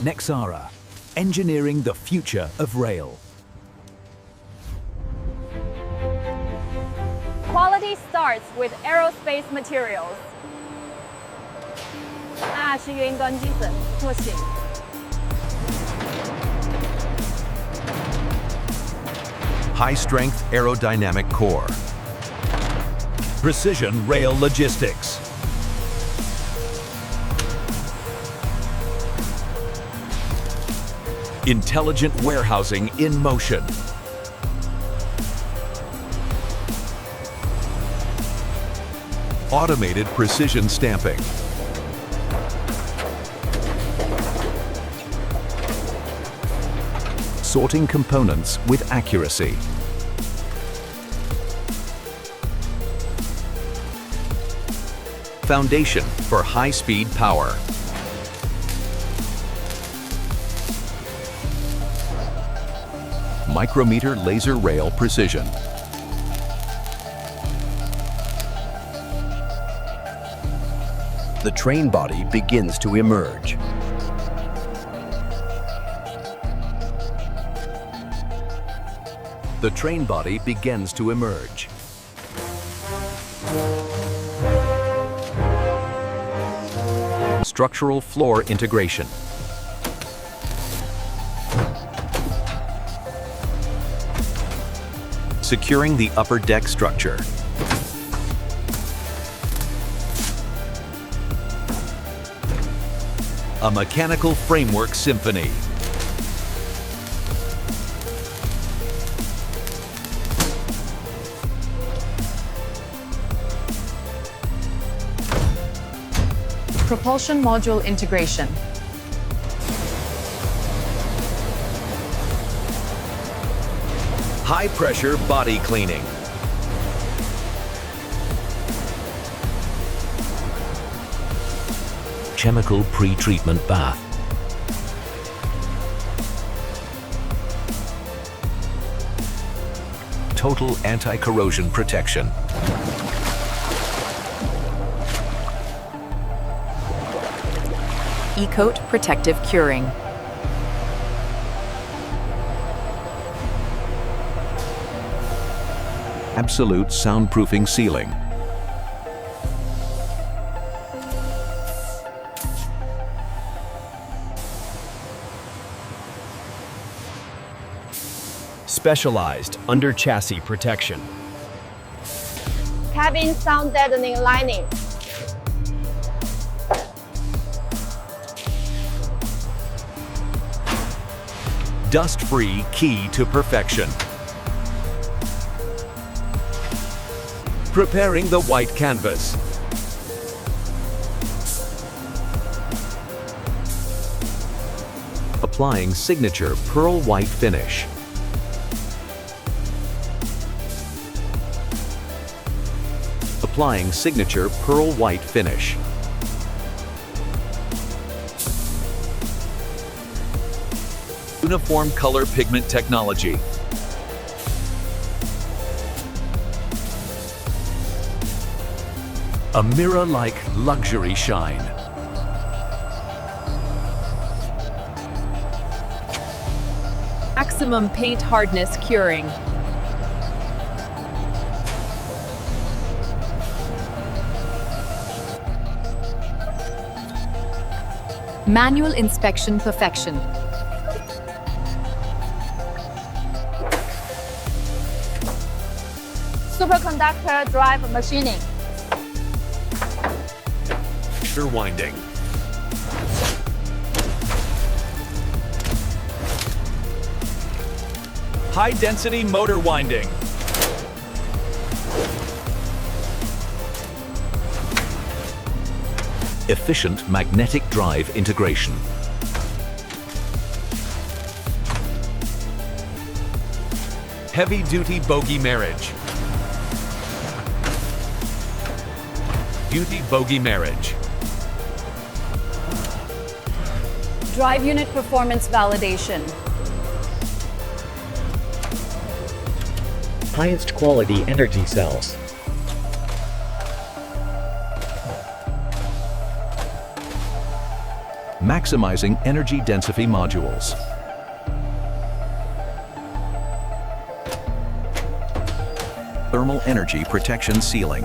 Nexara, engineering the future of rail. Quality starts with aerospace materials. 是云端基层特性。 High-strength aerodynamic core. Precision rail logistics. Intelligent warehousing in motion. Automated precision stamping. Sorting components with accuracy. Foundation for high-speed power. Micrometer laser rail precision. The train body begins to emerge. The train body begins to emerge. Structural floor integration. Securing the upper deck structure. A mechanical framework symphony. Propulsion module integration. High-pressure body cleaning. Chemical pre-treatment bath. Total anti-corrosion protection. E-coat protective curing. Absolute soundproofing sealing. Specialized under chassis protection. Cabin sound deadening lining. Dust-free key to perfection. Preparing the white canvas. Applying signature pearl white finish. Applying signature pearl white finish. Uniform color pigment technology. A mirror-like luxury shine. Maximum paint hardness curing. Manual inspection perfection. Superconductor drive machining. Pressure winding. High-density motor winding. Efficient magnetic drive integration. Heavy-duty bogie marriage. Duty bogie marriage. Drive unit performance validation. Highest quality energy cells. maximizing energy density modules. Thermal energy protection sealing.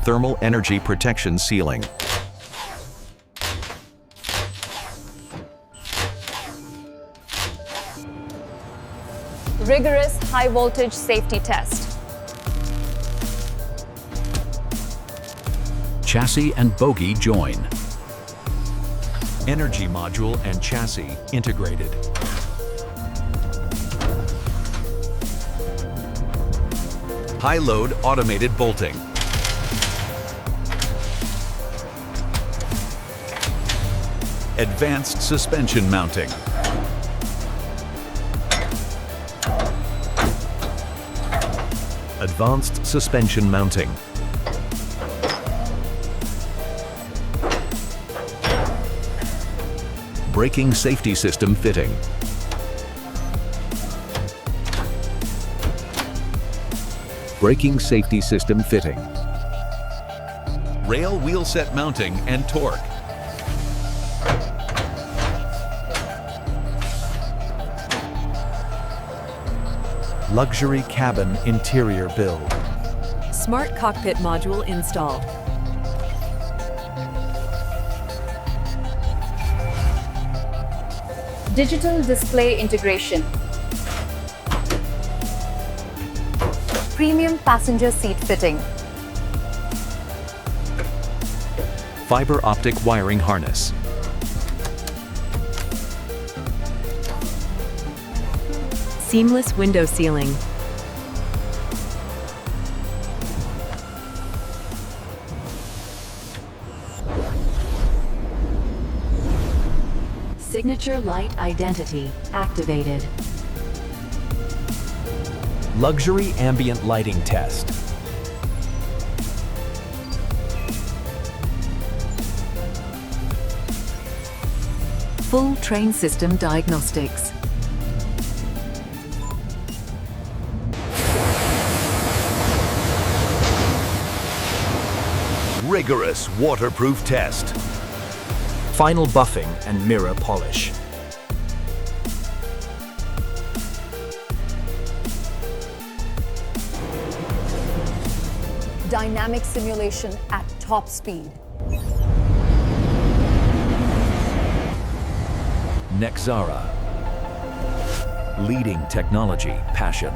Thermal energy protection sealing. Rigorous high voltage safety test. Chassis and bogie join. Energy module and chassis integrated. High-load automated bolting. Advanced suspension mounting. Advanced suspension mounting. Braking safety system fitting. Braking safety system fitting. Rail wheel set mounting and torque. Luxury cabin interior build. Smart cockpit module installed. Digital display integration. Premium passenger seat fitting. Fiber optic wiring harness. Seamless window sealing. Signature light identity activated. Luxury ambient lighting test. Full train system diagnostics. Rigorous waterproof test. Final buffing and mirror polish. Dynamic simulation at top speed. Nexara. Leading technology passion.